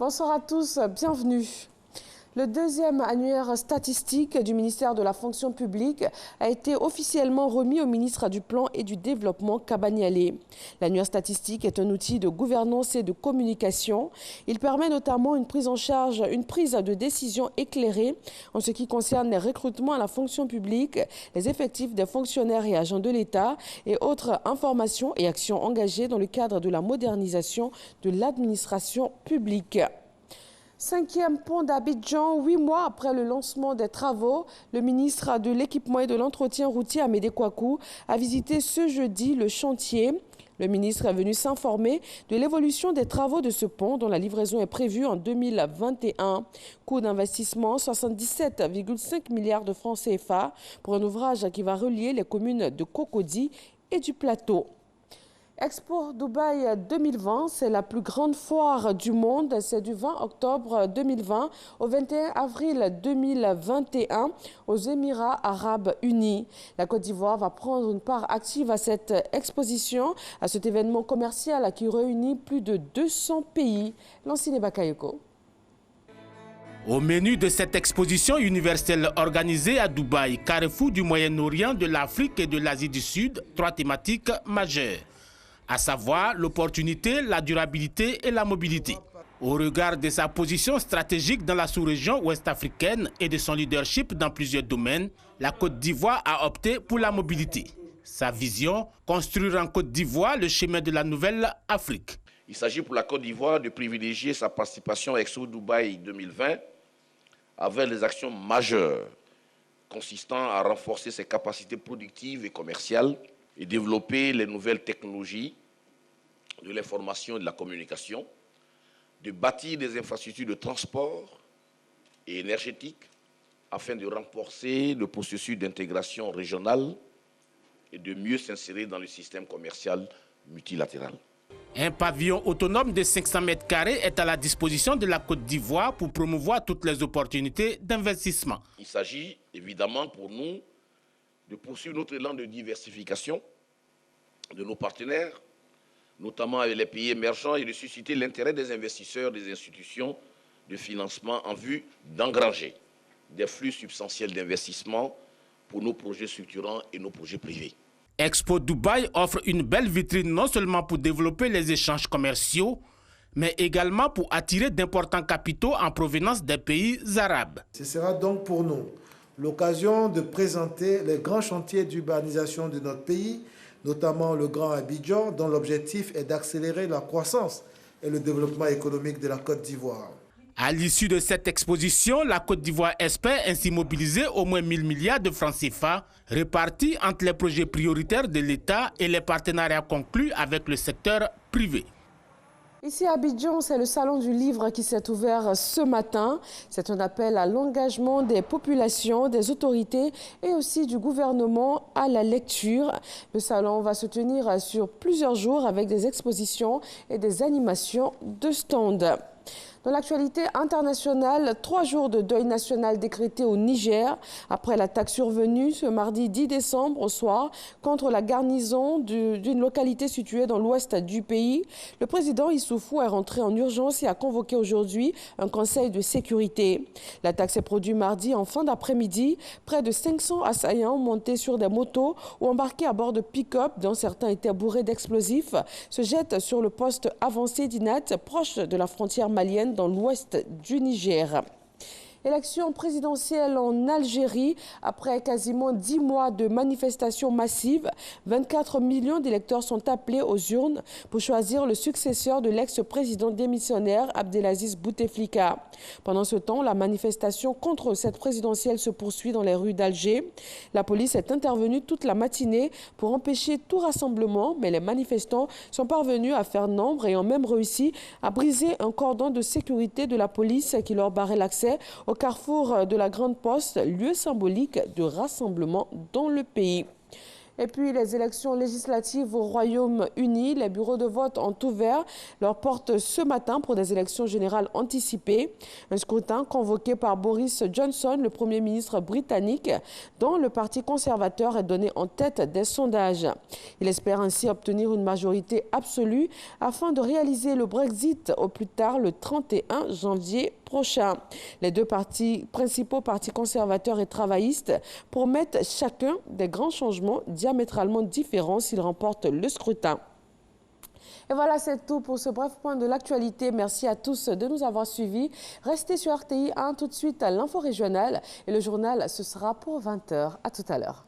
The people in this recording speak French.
Bonsoir à tous, bienvenue. Le deuxième annuaire statistique du ministère de la fonction publique a été officiellement remis au ministre du Plan et du Développement, Kabaniale. L'annuaire statistique est un outil de gouvernance et de communication. Il permet notamment une prise de décision éclairée en ce qui concerne les recrutements à la fonction publique, les effectifs des fonctionnaires et agents de l'État et autres informations et actions engagées dans le cadre de la modernisation de l'administration publique. 5e pont d'Abidjan, 8 mois après le lancement des travaux, le ministre de l'Équipement et de l'Entretien routier, Amédée Kouakou, a visité ce jeudi le chantier. Le ministre est venu s'informer de l'évolution des travaux de ce pont dont la livraison est prévue en 2021. Coût d'investissement 77,5 milliards de francs CFA pour un ouvrage qui va relier les communes de Cocody et du Plateau. Expo Dubaï 2020, c'est la plus grande foire du monde. C'est du 20 octobre 2020 au 21 avril 2021 aux Émirats Arabes Unis. La Côte d'Ivoire va prendre une part active à cette exposition, à cet événement commercial qui réunit plus de 200 pays. Lancine Bakayoko. Au menu de cette exposition universelle organisée à Dubaï, carrefour du Moyen-Orient, de l'Afrique et de l'Asie du Sud, 3 thématiques majeures, à savoir l'opportunité, la durabilité et la mobilité. Au regard de sa position stratégique dans la sous-région ouest-africaine et de son leadership dans plusieurs domaines, la Côte d'Ivoire a opté pour la mobilité. Sa vision, construire en Côte d'Ivoire le chemin de la nouvelle Afrique. Il s'agit pour la Côte d'Ivoire de privilégier sa participation à Expo Dubaï 2020 avec des actions majeures consistant à renforcer ses capacités productives et commerciales et développer les nouvelles technologies de l'information et de la communication, de bâtir des infrastructures de transport et énergétiques afin de renforcer le processus d'intégration régionale et de mieux s'insérer dans le système commercial multilatéral. Un pavillon autonome de 500 mètres carrés est à la disposition de la Côte d'Ivoire pour promouvoir toutes les opportunités d'investissement. Il s'agit évidemment pour nous de poursuivre notre élan de diversification de nos partenaires, notamment avec les pays émergents, et de susciter l'intérêt des investisseurs, des institutions de financement en vue d'engranger des flux substantiels d'investissement pour nos projets structurants et nos projets privés. Expo Dubaï offre une belle vitrine non seulement pour développer les échanges commerciaux, mais également pour attirer d'importants capitaux en provenance des pays arabes. Ce sera donc pour nous l'occasion de présenter les grands chantiers d'urbanisation de notre pays, notamment le Grand Abidjan, dont l'objectif est d'accélérer la croissance et le développement économique de la Côte d'Ivoire. À l'issue de cette exposition, la Côte d'Ivoire espère ainsi mobiliser au moins 1000 milliards de francs CFA répartis entre les projets prioritaires de l'État et les partenariats conclus avec le secteur privé. Ici à Abidjan, c'est le salon du livre qui s'est ouvert ce matin. C'est un appel à l'engagement des populations, des autorités et aussi du gouvernement à la lecture. Le salon va se tenir sur plusieurs jours avec des expositions et des animations de stands. Dans l'actualité internationale, 3 jours de deuil national décrétés au Niger après l'attaque survenue ce mardi 10 décembre au soir contre la garnison d'une localité située dans l'ouest du pays. Le président Issoufou est rentré en urgence et a convoqué aujourd'hui un conseil de sécurité. L'attaque s'est produite mardi en fin d'après-midi. Près de 500 assaillants montés sur des motos ou embarqués à bord de pick-up, dont certains étaient bourrés d'explosifs, se jettent sur le poste avancé d'Inat, proche de la frontière malienne, dans l'ouest du Niger. Élection présidentielle en Algérie. Après quasiment 10 mois de manifestations massives, 24 millions d'électeurs sont appelés aux urnes pour choisir le successeur de l'ex-président démissionnaire Abdelaziz Bouteflika. Pendant ce temps, la manifestation contre cette présidentielle se poursuit dans les rues d'Alger. La police est intervenue toute la matinée pour empêcher tout rassemblement, mais les manifestants sont parvenus à faire nombre et ont même réussi à briser un cordon de sécurité de la police qui leur barrait l'accès au carrefour de la Grande Poste, lieu symbolique de rassemblement dans le pays. Et puis les élections législatives au Royaume-Uni, les bureaux de vote ont ouvert leurs portes ce matin pour des élections générales anticipées. Un scrutin convoqué par Boris Johnson, le Premier ministre britannique, dont le Parti conservateur est donné en tête des sondages. Il espère ainsi obtenir une majorité absolue afin de réaliser le Brexit au plus tard le 31 janvier prochain. Les deux principaux partis conservateurs et travaillistes promettent chacun des grands changements diamétralement différents s'ils remportent le scrutin. Et voilà, c'est tout pour ce bref point de l'actualité. Merci à tous de nous avoir suivis. Restez sur RTI 1 tout de suite à l'info régionale et le journal, ce sera pour 20 h. À tout à l'heure.